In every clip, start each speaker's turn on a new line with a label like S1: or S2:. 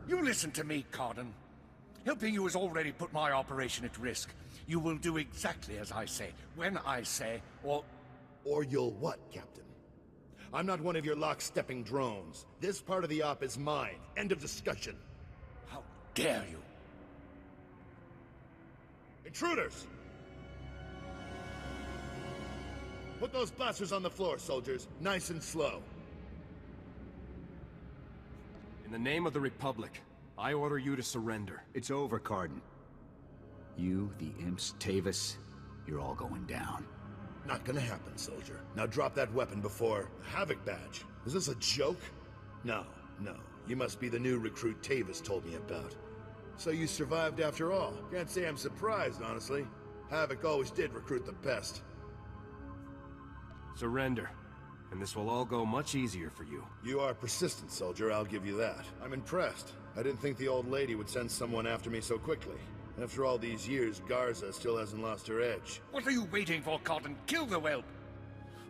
S1: You listen to me, Cardin. Helping you has already put my operation at risk. You will do exactly as I say, when I say, or...
S2: Or you'll what, Captain? I'm not one of your lock-stepping drones. This part of the op is mine. End of discussion.
S1: How dare you?
S2: Intruders! Put those blasters on the floor, soldiers. Nice and slow.
S3: In the name of the Republic, I order you to surrender.
S4: It's over, Cardin. You, the imps, Tavis, you're all going down.
S2: Not gonna happen, soldier. Now drop that weapon before... Havoc badge. Is this a joke? No, no. You must be the new recruit Tavis told me about. So you survived after all. Can't say I'm surprised, honestly. Havoc always did recruit the best.
S3: Surrender, and this will all go much easier for you.
S2: You are persistent, soldier, I'll give you that. I'm impressed. I didn't think the old lady would send someone after me so quickly. After all these years, Garza still hasn't lost her edge.
S1: What are you waiting for, Cardin? Kill the whelp!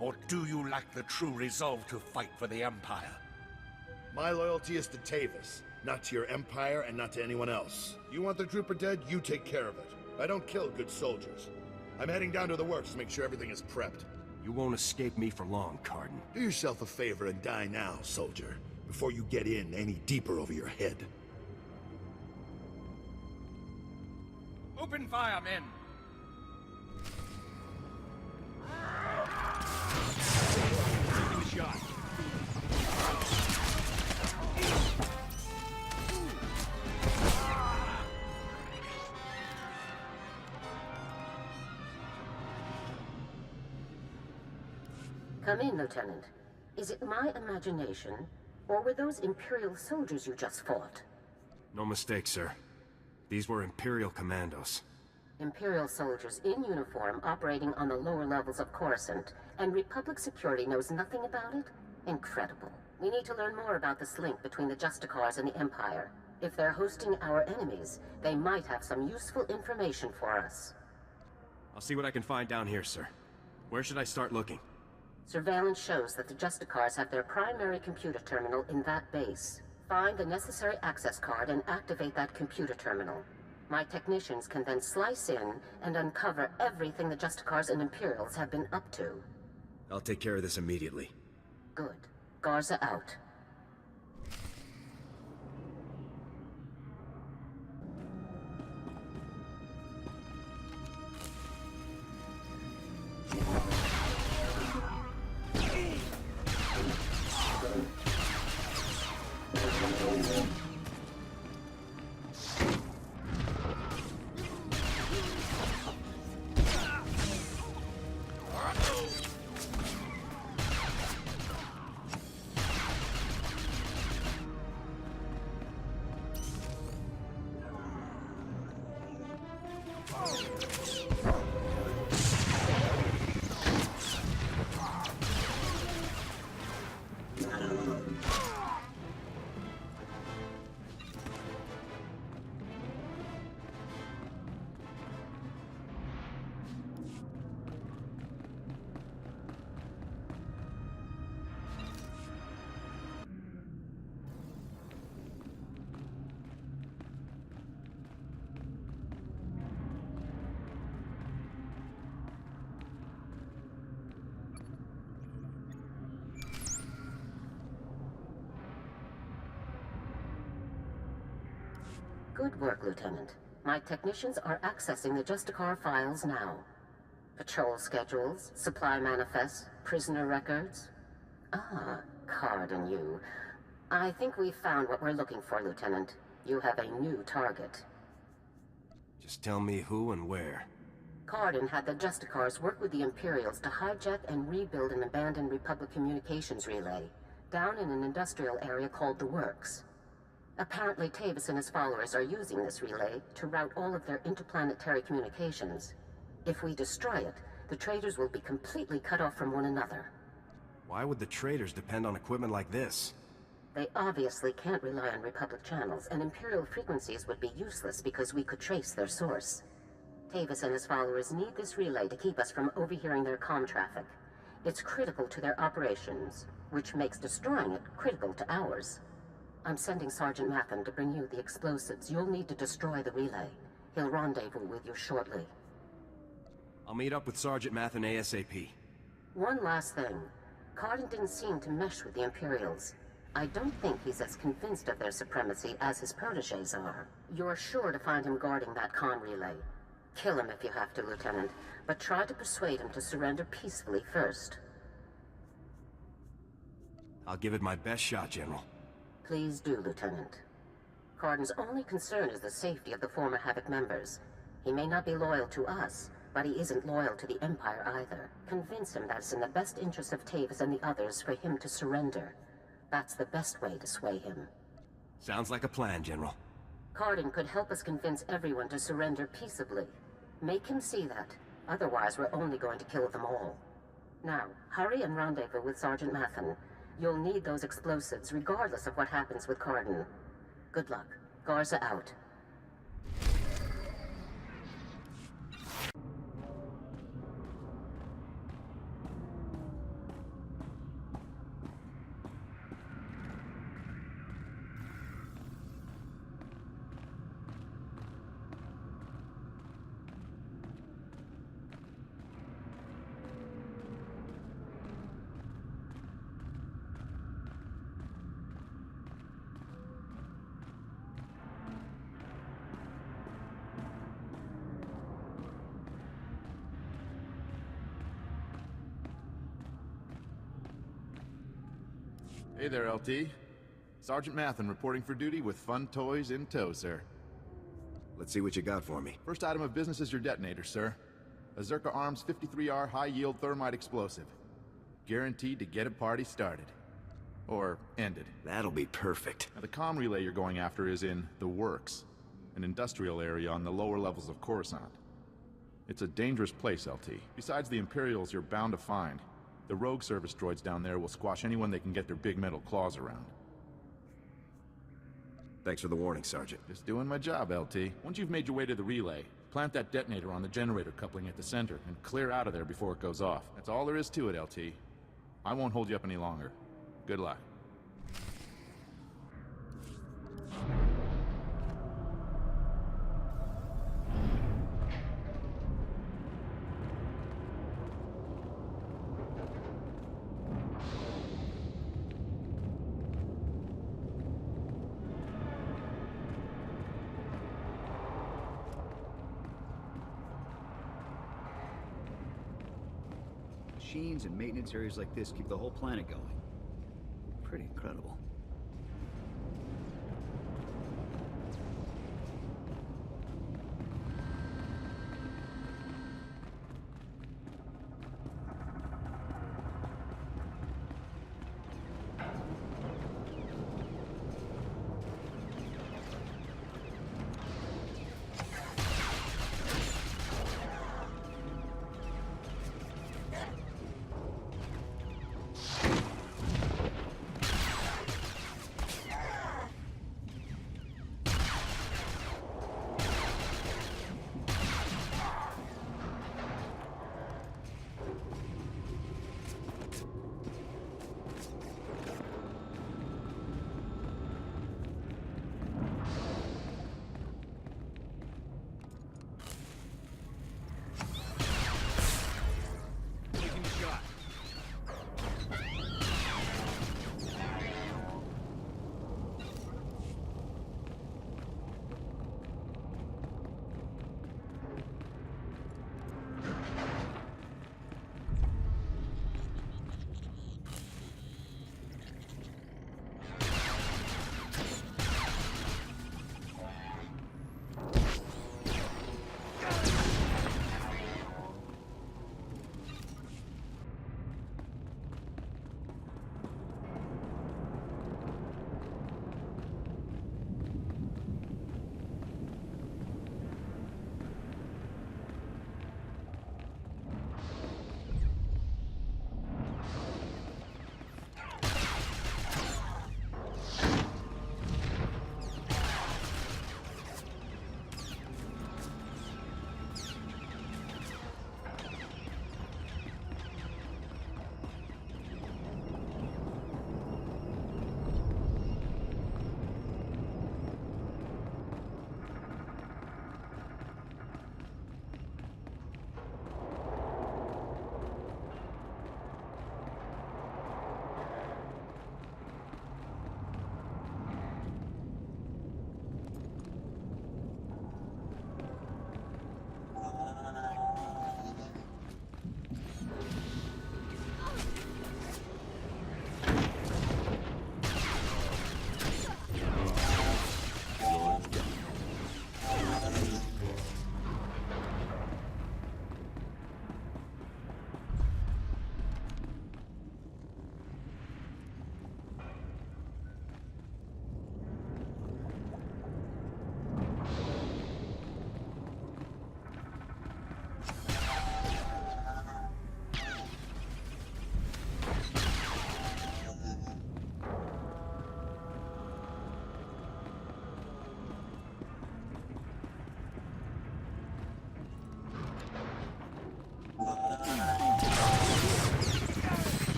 S1: Or do you lack the true resolve to fight for the Empire?
S2: My loyalty is to Tavis, not to your Empire and not to anyone else. You want the trooper dead, you take care of it. I don't kill good soldiers. I'm heading down to the works to make sure everything is prepped.
S3: You won't escape me for long, Cardin.
S2: Do yourself a favor and die now, soldier, before you get in any deeper over your head.
S1: Open fire, men!
S3: Taking the shot.
S5: Come in, Lieutenant. Is it my imagination, or were those Imperial soldiers you just fought?
S3: No mistake, sir. These were Imperial commandos.
S5: Imperial soldiers in uniform operating on the lower levels of Coruscant, and Republic security knows nothing about it? Incredible. We need to learn more about this link between the Justicars and the Empire. If they're hosting our enemies, they might have some useful information for us.
S3: I'll see what I can find down here, sir. Where should I start looking?
S5: Surveillance shows that the Justicars have their primary computer terminal in that base. Find the necessary access card and activate that computer terminal. My technicians can then slice in and uncover everything the Justicars and Imperials have been up to.
S3: I'll take care of this immediately.
S5: Good. Garza out. Good work, Lieutenant. My technicians are accessing the Justicar files now. Patrol schedules, supply manifests, prisoner records. Ah, Card and you. I think we've found what we're looking for, Lieutenant. You have a new target.
S3: Just tell me who and where.
S5: Cardin had the Justicars work with the Imperials to hijack and rebuild an abandoned Republic communications relay, down in an industrial area called the Works. Apparently Tavis and his followers are using this relay to route all of their interplanetary communications. If we destroy it, the traitors will be completely cut off from one another.
S3: Why would the traitors depend on equipment like this?
S5: They obviously can't rely on Republic channels, and Imperial frequencies would be useless because we could trace their source. Tavis and his followers need this relay to keep us from overhearing their comm traffic. It's critical to their operations, which makes destroying it critical to ours. I'm sending Sergeant Mathen to bring you the explosives. You'll need to destroy the relay. He'll rendezvous with you shortly.
S3: I'll meet up with Sergeant Mathen ASAP.
S5: One last thing. Cardin didn't seem to mesh with the Imperials. I don't think he's as convinced of their supremacy as his protégés are. You're sure to find him guarding that comm relay. Kill him if you have to, Lieutenant, but try to persuade him to surrender peacefully first.
S3: I'll give it my best shot, General.
S5: Please do, Lieutenant. Cardin's only concern is the safety of the former Havoc members. He may not be loyal to us, but he isn't loyal to the Empire either. Convince him that it's in the best interest of Tavis and the others for him to surrender. That's the best way to sway him.
S3: Sounds like a plan, General.
S5: Cardin could help us convince everyone to surrender peaceably. Make him see that. Otherwise, we're only going to kill them all. Now, hurry and rendezvous with Sergeant Mathen. You'll need those explosives, regardless of what happens with Cardin. Good luck. Garza out.
S6: Hey there, LT. Sergeant Mathen reporting for duty with fun toys in tow, sir.
S3: Let's see what you got for me.
S6: First item of business is your detonator, sir. A Zerka Arms 53R high-yield thermite explosive. Guaranteed to get a party started. Or ended.
S3: That'll be perfect.
S6: Now, the comm relay you're going after is in the Works, an industrial area on the lower levels of Coruscant. It's a dangerous place, LT. Besides the Imperials you're bound to find, the rogue service droids down there will squash anyone they can get their big metal claws around.
S3: Thanks for the warning, Sergeant.
S6: Just doing my job, LT. Once you've made your way to the relay, plant that detonator on the generator coupling at the center and clear out of there before it goes off. That's all there is to it, LT. I won't hold you up any longer. Good luck.
S4: Machines and maintenance areas like this keep the whole planet going. Pretty incredible.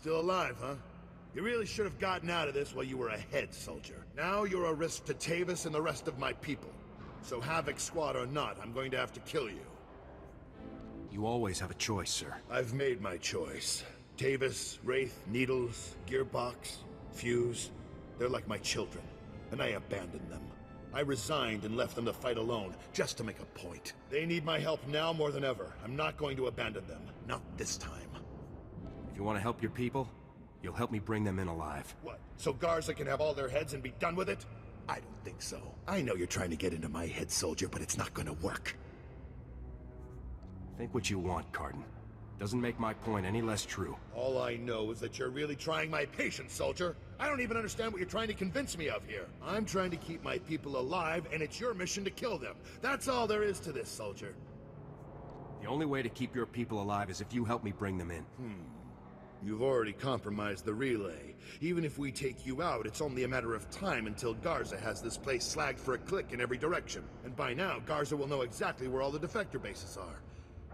S2: Still alive, huh? You really should have gotten out of this while you were ahead, soldier. Now you're a risk to Tavis and the rest of my people. So Havoc Squad or not, I'm going to have to kill you.
S3: You always have a choice, sir.
S2: I've made my choice. Tavis, Wraith, Needles, Gearbox, Fuse, they're like my children, and I abandoned them. I resigned and left them to fight alone, just to make a point. They need my help now more than ever. I'm not going to abandon them. Not this time.
S3: If you want to help your people, you'll help me bring them in alive.
S2: What? So Garza can have all their heads and be done with it? I don't think so. I know you're trying to get into my head, soldier, but it's not gonna work.
S3: Think what you want, Cardin. Doesn't make my point any less true.
S2: All I know is that you're really trying my patience, soldier. I don't even understand what you're trying to convince me of here. I'm trying to keep my people alive, and it's your mission to kill them. That's all there is to this, soldier.
S3: The only way to keep your people alive is if you help me bring them in.
S2: You've already compromised the relay. Even if we take you out, it's only a matter of time until Garza has this place slagged for a click in every direction. And by now, Garza will know exactly where all the defector bases are.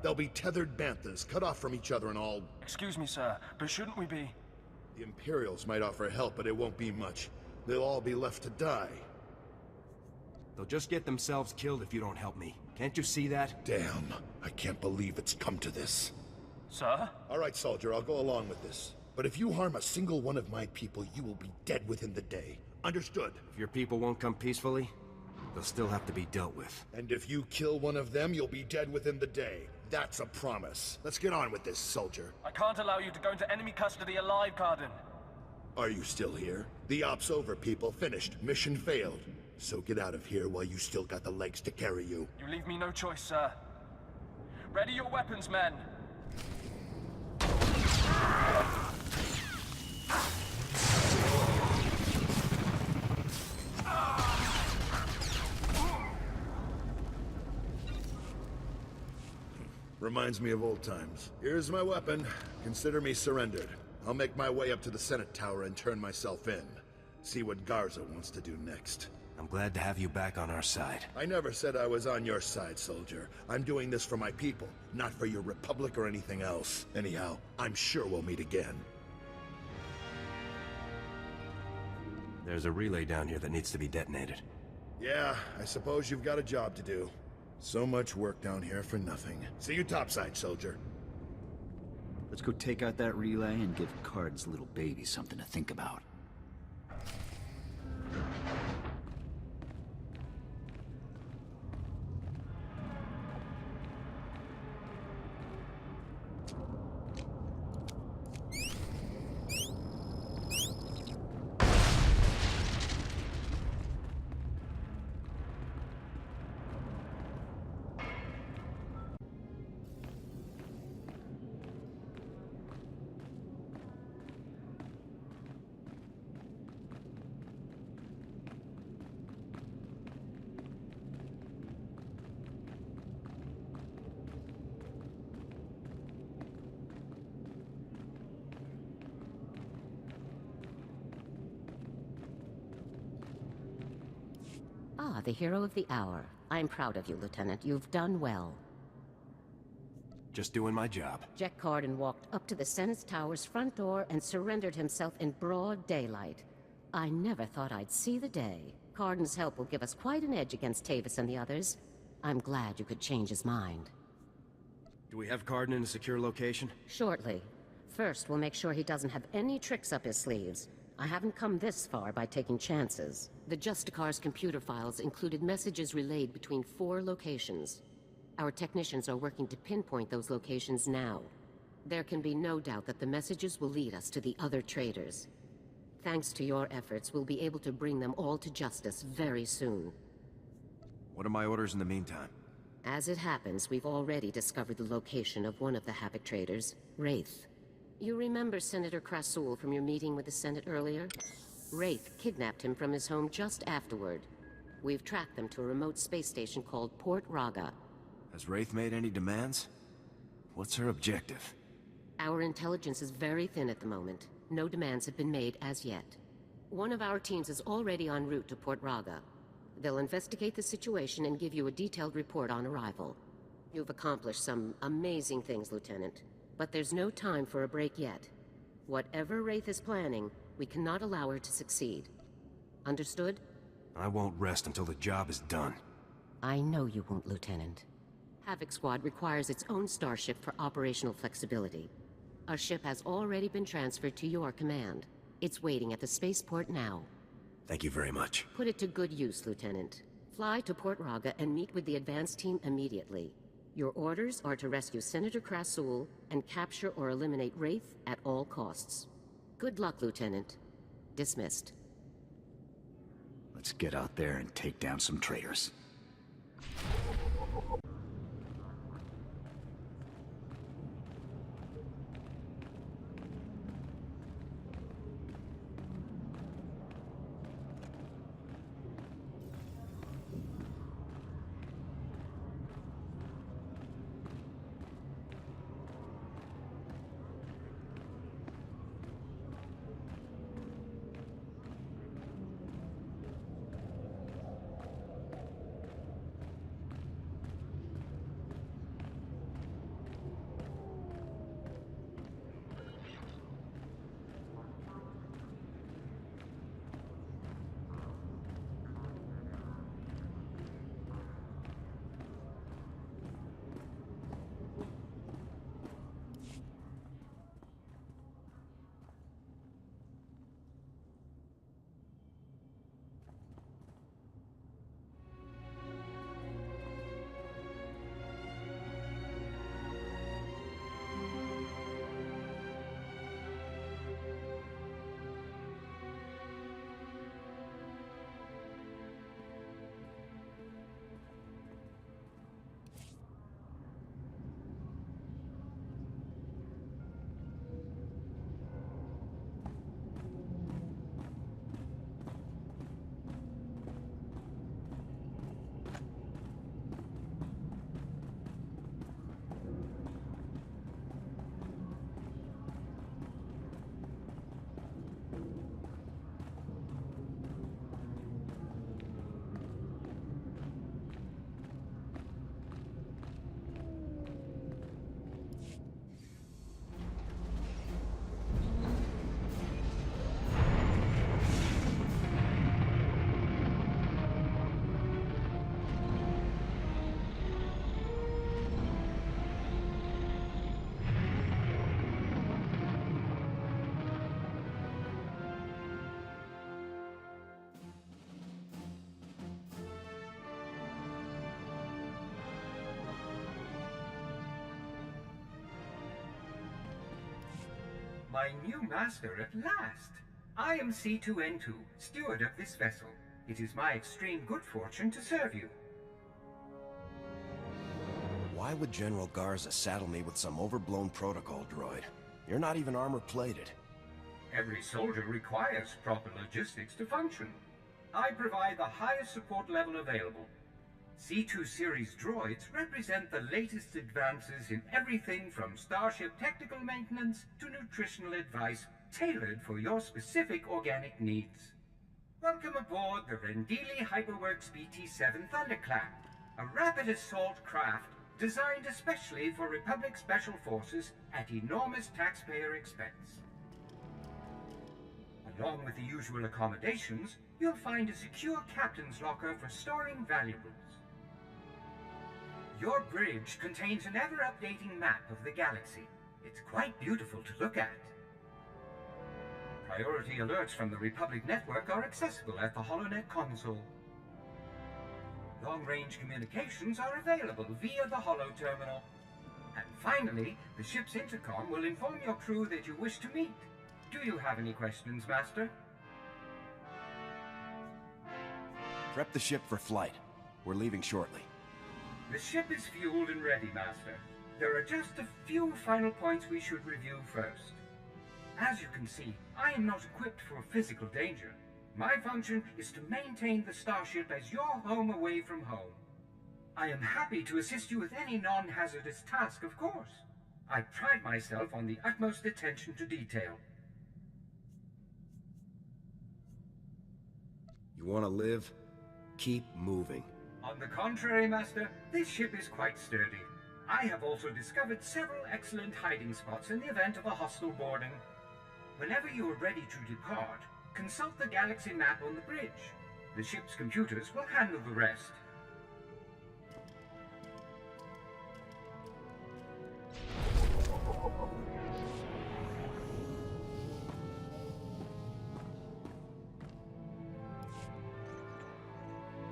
S2: They'll be tethered banthas, cut off from each other and all...
S7: Excuse me, sir, but shouldn't we be...
S2: The Imperials might offer help, but it won't be much. They'll all be left to die.
S3: They'll just get themselves killed if you don't help me. Can't you see that?
S2: Damn, I can't believe it's come to this.
S7: Sir?
S2: All right, soldier, I'll go along with this. But if you harm a single one of my people, you will be dead within the day. Understood?
S3: If your people won't come peacefully, they'll still have to be dealt with.
S2: And if you kill one of them, you'll be dead within the day. That's a promise. Let's get on with this, soldier.
S7: I can't allow you to go into enemy custody alive, Cardin.
S2: Are you still here? The op's over, people. Finished. Mission failed. So get out of here while you still got the legs to carry you.
S7: You leave me no choice, sir. Ready your weapons, men.
S2: Reminds me of old times. Here's my weapon. Consider me surrendered. I'll make my way up to the Senate Tower and turn myself in. See what Garza wants to do next.
S3: I'm glad to have you back on our side.
S2: I never said I was on your side, soldier. I'm doing this for my people, not for your republic or anything else. Anyhow, I'm sure we'll meet again.
S3: There's a relay down here that needs to be detonated.
S2: Yeah, I suppose you've got a job to do. So much work down here for nothing. See you topside, soldier.
S4: Let's go take out that relay and give Card's little baby something to think about.
S5: Ah, the hero of the hour. I'm proud of you, Lieutenant. You've done well.
S3: Just doing my job.
S5: Jack Cardin walked up to the Senate Tower's front door and surrendered himself in broad daylight. I never thought I'd see the day. Cardin's help will give us quite an edge against Tavis and the others. I'm glad you could change his mind.
S3: Do we have Cardin in a secure location?
S5: Shortly. First, we'll make sure he doesn't have any tricks up his sleeves. I haven't come this far by taking chances. The Justicar's computer files included messages relayed between 4 locations. Our technicians are working to pinpoint those locations now. There can be no doubt that the messages will lead us to the other traitors. Thanks to your efforts, we'll be able to bring them all to justice very soon.
S3: What are my orders in the meantime?
S5: As it happens, we've already discovered the location of one of the Havoc traitors, Wraith. You remember Senator Krasul from your meeting with the Senate earlier? Wraith kidnapped him from his home just afterward. We've tracked them to a remote space station called Port Raga.
S3: Has Wraith made any demands? What's her objective?
S5: Our intelligence is very thin at the moment. No demands have been made as yet. One of our teams is already en route to Port Raga. They'll investigate the situation and give you a detailed report on arrival. You've accomplished some amazing things, Lieutenant. But there's no time for a break yet. Whatever Wraith is planning, we cannot allow her to succeed. Understood?
S3: I won't rest until the job is done.
S5: I know you won't, Lieutenant. Havoc Squad requires its own starship for operational flexibility. A ship has already been transferred to your command. It's waiting at the spaceport now.
S3: Thank you very much.
S5: Put it to good use, Lieutenant. Fly to Port Raga and meet with the advance team immediately. Your orders are to rescue Senator Krasul and capture or eliminate Wraith at all costs. Good luck, Lieutenant. Dismissed.
S4: Let's get out there and take down some traitors.
S8: My new master at last! I am C2N2, steward of this vessel. It is my extreme good fortune to serve you.
S3: Why would General Garza saddle me with some overblown protocol droid? You're not even armor-plated.
S8: Every soldier requires proper logistics to function. I provide the highest support level available. C2 series droids represent the latest advances in everything from starship technical maintenance to nutritional advice tailored for your specific organic needs. Welcome aboard the Rendili Hyperworks BT-7 Thunderclap, a rapid assault craft designed especially for Republic Special Forces at enormous taxpayer expense. Along with the usual accommodations, you'll find a secure captain's locker for storing valuables. Your bridge contains an ever-updating map of the galaxy. It's quite beautiful to look at. Priority alerts from the Republic Network are accessible at the HoloNet console. Long-range communications are available via the Holo Terminal. And finally, the ship's intercom will inform your crew that you wish to meet. Do you have any questions, Master?
S3: Prep the ship for flight. We're leaving shortly.
S8: The ship is fueled and ready, Master. There are just a few final points we should review first. As you can see, I am not equipped for physical danger. My function is to maintain the starship as your home away from home. I am happy to assist you with any non-hazardous task, of course. I pride myself on the utmost attention to detail.
S3: You want to live? Keep moving.
S8: On the contrary, Master, this ship is quite sturdy. I have also discovered several excellent hiding spots in the event of a hostile boarding. Whenever you are ready to depart, consult the galaxy map on the bridge. The ship's computers will handle the rest.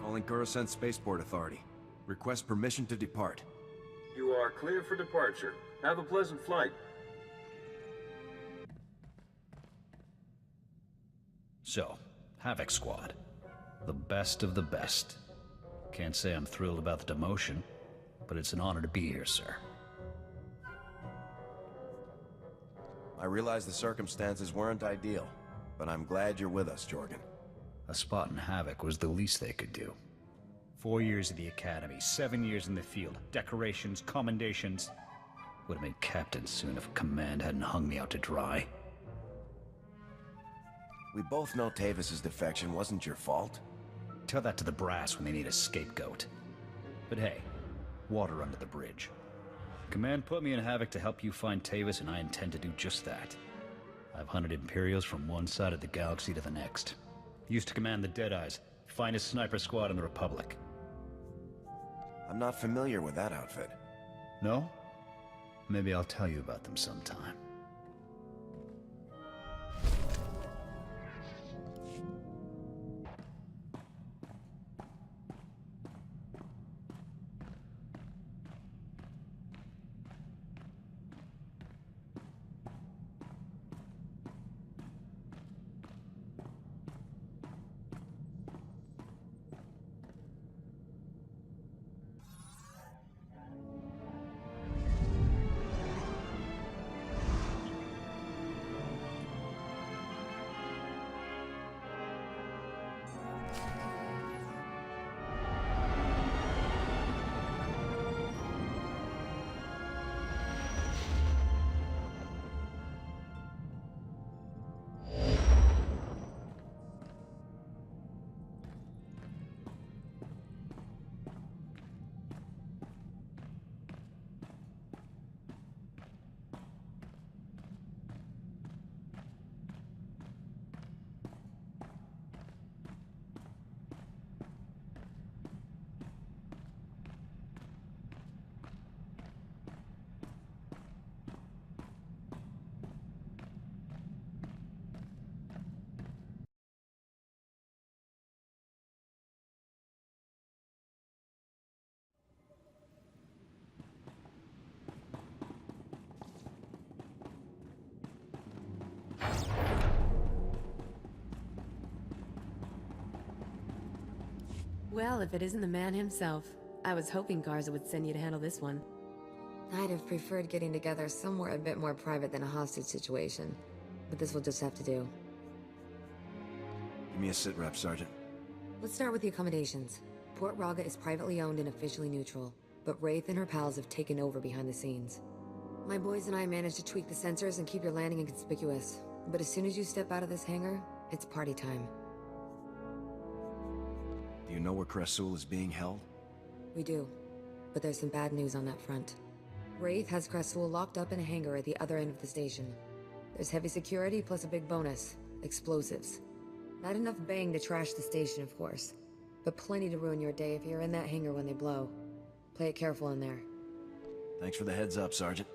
S3: Calling Coruscant Spaceport Authority. Request permission to depart.
S9: You are clear for departure. Have a pleasant flight.
S10: So, Havoc Squad. The best of the best. Can't say I'm thrilled about the demotion, but it's an honor to be here, sir.
S3: I realize the circumstances weren't ideal, but I'm glad you're with us, Jorgen.
S10: A spot in Havoc was the least they could do. 4 years at the Academy, 7 years in the field, decorations, commendations. Would have made captain soon if Command hadn't hung me out to dry.
S3: We both know Tavis's defection wasn't your fault.
S10: Tell that to the brass when they need a scapegoat. But hey, water under the bridge. Command put me in Havoc to help you find Tavis, and I intend to do just that. I've hunted Imperials from one side of the galaxy to the next. Used to command the Deadeyes, finest sniper squad in the Republic.
S3: I'm not familiar with that outfit.
S10: No? Maybe I'll tell you about them sometime.
S11: Well, if it isn't the man himself. I was hoping Garza would send you to handle this one.
S12: I'd have preferred getting together somewhere a bit more private than a hostage situation. But this will just have to do.
S3: Give me a sit rep, Sergeant.
S12: Let's start with the accommodations. Port Raga is privately owned and officially neutral, but Wraith and her pals have taken over behind the scenes. My boys and I managed to tweak the sensors and keep your landing inconspicuous. But as soon as you step out of this hangar, it's party time.
S3: Do you know where Krasul is being held?
S12: We do, but there's some bad news on that front. Wraith has Krasul locked up in a hangar at the other end of the station. There's heavy security plus a big bonus, explosives. Not enough bang to trash the station, of course, but plenty to ruin your day if you're in that hangar when they blow. Play it careful in there.
S3: Thanks for the heads up, Sergeant.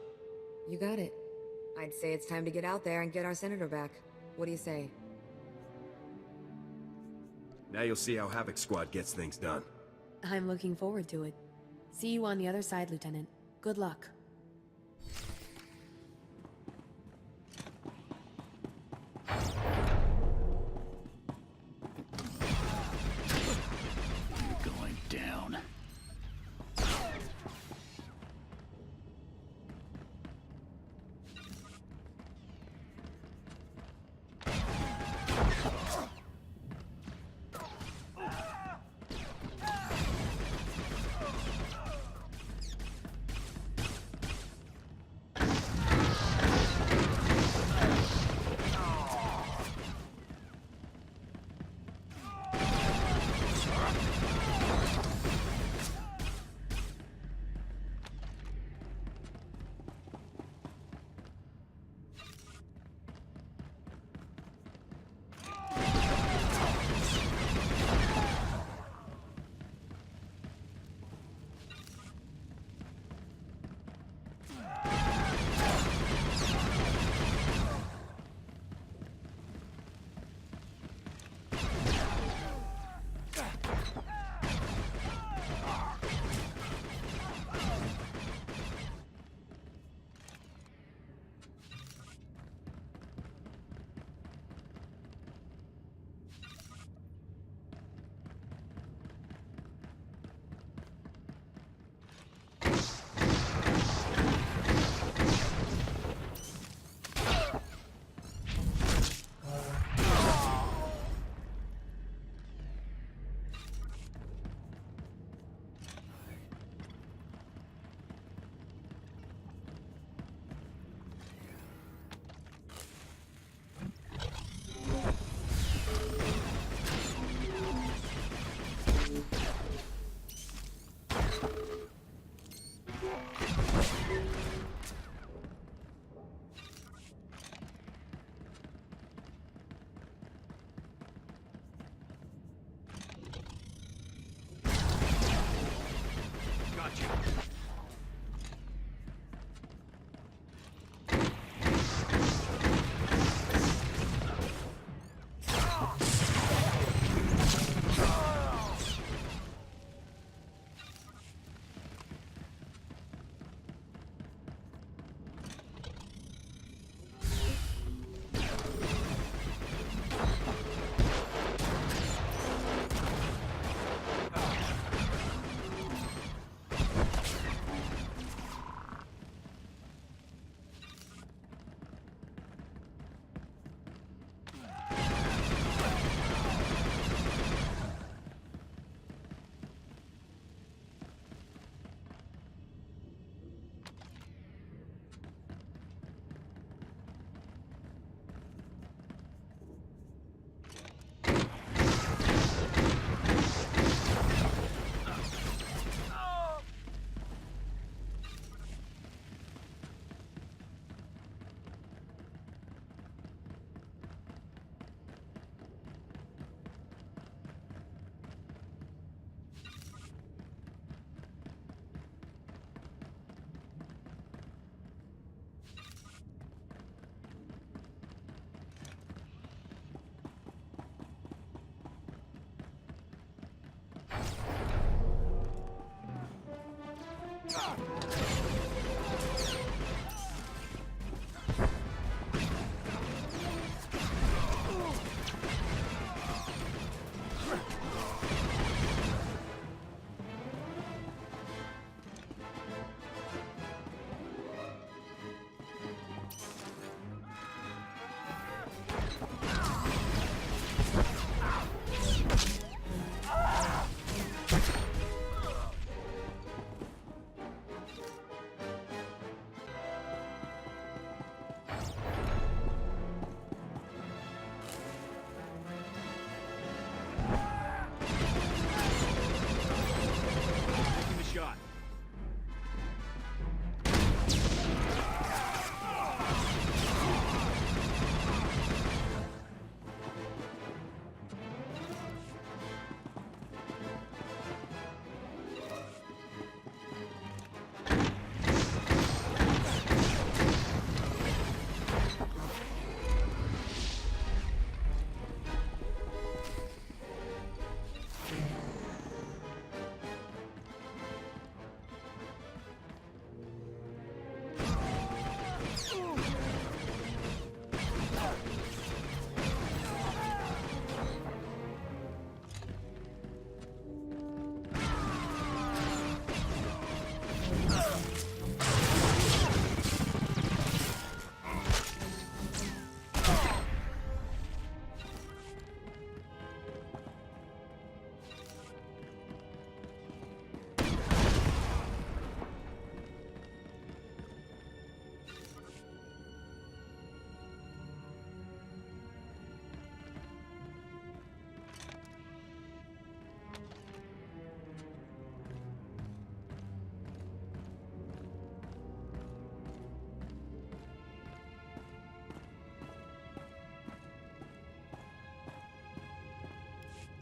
S12: You got it. I'd say it's time to get out there and get our senator back. What do you say?
S3: Now you'll see how Havoc Squad gets things done.
S11: I'm looking forward to it. See you on the other side, Lieutenant. Good luck.
S10: You're going down.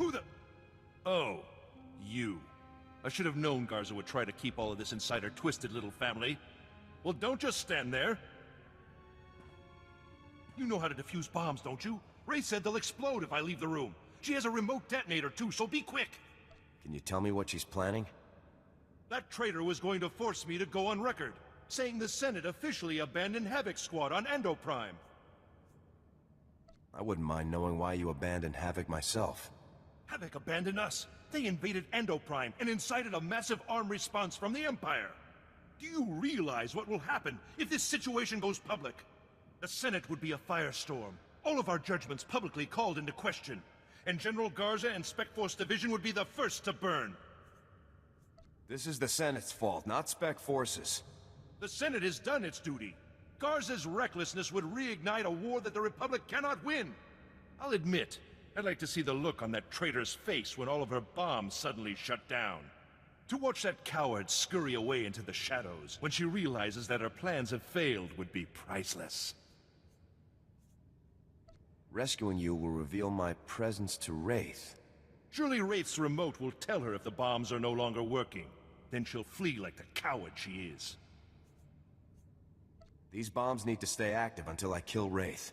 S13: Who the... Oh, you. I should have known Garza would try to keep all of this inside her twisted little family. Well, don't just stand there. You know how to defuse bombs, don't you? Ray said they'll explode if I leave the room. She has a remote detonator too, so be quick.
S3: Can you tell me what she's planning?
S13: That traitor was going to force me to go on record, saying the Senate officially abandoned Havoc Squad on Endoprime.
S3: I wouldn't mind knowing why you abandoned Havoc myself.
S13: Havoc abandoned us. They invaded Endoprime and incited a massive armed response from the Empire. Do you realize what will happen if this situation goes public? The Senate would be a firestorm. All of our judgments publicly called into question. And General Garza and Spec Force Division would be the first to burn.
S3: This is the Senate's fault, not Spec Force's.
S13: The Senate has done its duty. Garza's recklessness would reignite a war that the Republic cannot win. I'll admit, I'd like to see the look on that traitor's face when all of her bombs suddenly shut down. To watch that coward scurry away into the shadows when she realizes that her plans have failed would be priceless.
S3: Rescuing you will reveal my presence to Wraith.
S13: Surely Wraith's remote will tell her if the bombs are no longer working. Then she'll flee like the coward she is.
S3: These bombs need to stay active until I kill Wraith.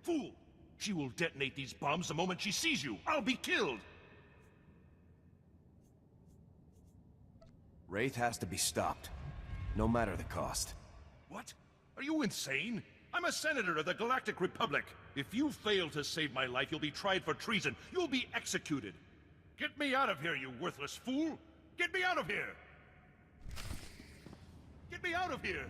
S13: Fool! She will detonate these bombs the moment she sees you. I'll be killed!
S3: Wraith has to be stopped, no matter the cost.
S13: What? Are you insane? I'm a senator of the Galactic Republic. If you fail to save my life, you'll be tried for treason. You'll be executed. Get me out of here, you worthless fool! Get me out of here! Get me out of here!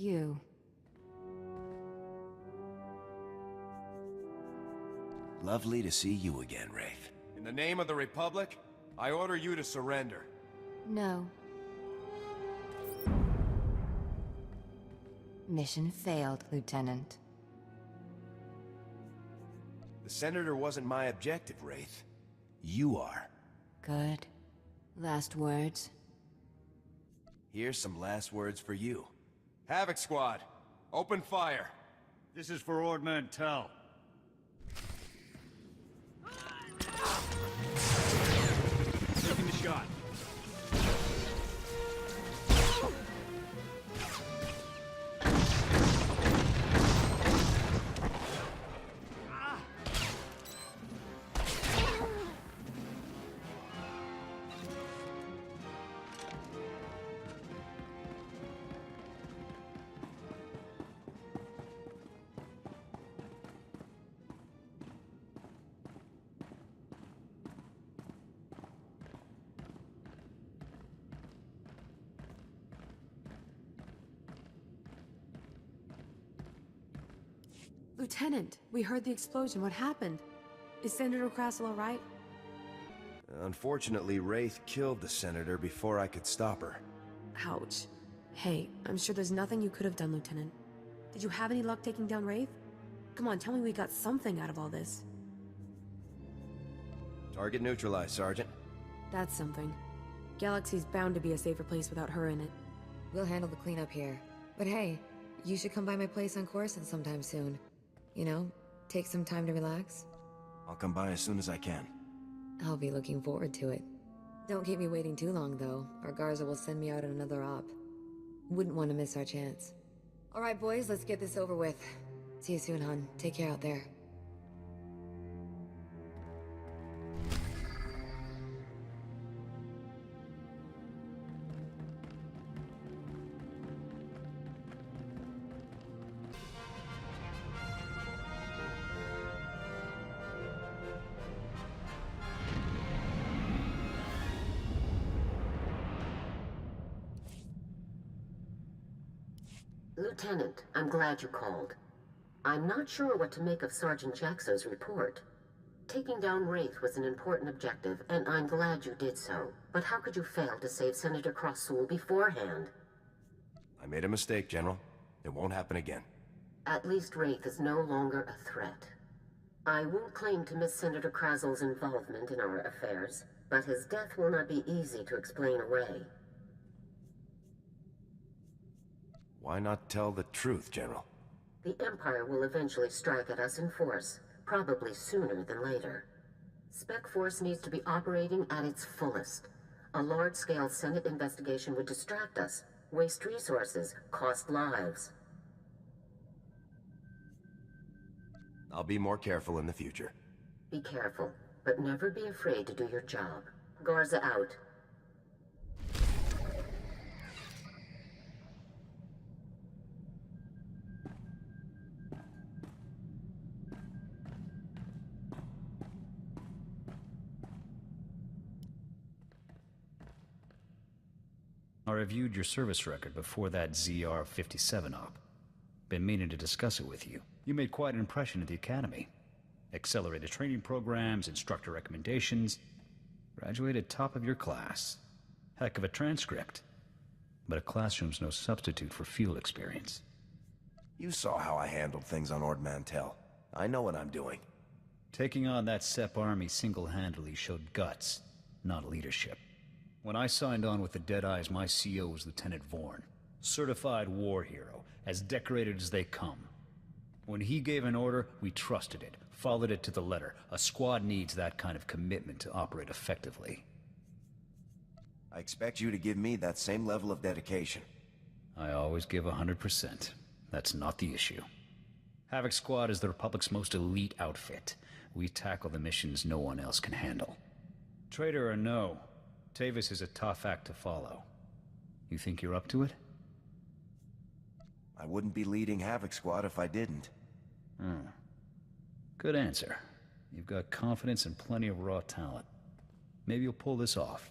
S12: You.
S3: Lovely to see you again, Wraith. In the name of the Republic, I order you to surrender.
S12: No. Mission failed, Lieutenant.
S3: The Senator wasn't my objective, Wraith. You are.
S12: Good. Last words?
S3: Here's some last words for you. Havoc Squad, open fire.
S10: This is for Ord Mantell. Taking the shot.
S11: Lieutenant, we heard the explosion. What happened? Is Senator Krassel all right?
S3: Unfortunately, Wraith killed the Senator before I could stop her.
S11: Ouch. Hey, I'm sure there's nothing you could have done, Lieutenant. Did you have any luck taking down Wraith? Come on, tell me we got something out of all this.
S3: Target neutralized, Sergeant.
S11: That's something. Galaxy's bound to be a safer place without her in it.
S12: We'll handle the cleanup here. But hey, you should come by my place on Coruscant sometime soon. You know, take some time to relax.
S3: I'll come by as soon as I can.
S12: I'll be looking forward to it. Don't keep me waiting too long, though, or Garza will send me out on another op. Wouldn't want to miss our chance. Alright, boys, let's get this over with. See you soon, hon. Take care out there.
S5: Lieutenant, I'm glad you called. I'm not sure what to make of Sergeant Jaxo's report. Taking down Wraith was an important objective, and I'm glad you did so. But how could you fail to save Senator Krassul beforehand?
S3: I made a mistake, General. It won't happen again.
S5: At least Wraith is no longer a threat. I won't claim to miss Senator Krassul's involvement in our affairs, but his death will not be easy to explain away.
S3: Why not tell the truth, General?
S5: The Empire will eventually strike at us in force, probably sooner than later. Spec Force needs to be operating at its fullest. A large-scale Senate investigation would distract us, waste resources, cost lives.
S3: I'll be more careful in the future.
S5: Be careful, but never be afraid to do your job. Garza out.
S10: I reviewed your service record before that ZR-57 op. Been meaning to discuss it with you. You made quite an impression at the Academy. Accelerated training programs, instructor recommendations. Graduated top of your class. Heck of a transcript. But a classroom's no substitute for field experience.
S3: You saw how I handled things on Ord Mantell. I know what I'm doing.
S10: Taking on that SEP army single-handedly showed guts, not leadership. When I signed on with the Deadeyes, my CO was Lieutenant Vorn. Certified war hero, as decorated as they come. When he gave an order, we trusted it, followed it to the letter. A squad needs that kind of commitment to operate effectively.
S3: I expect you to give me that same level of dedication.
S10: I always give 100%. That's not the issue. Havoc Squad is the Republic's most elite outfit. We tackle the missions no one else can handle. Traitor or no, Tavis is a tough act to follow. You think you're up to it?
S3: I wouldn't be leading Havoc Squad if I didn't.
S10: Good answer. You've got confidence and plenty of raw talent. Maybe you'll pull this off.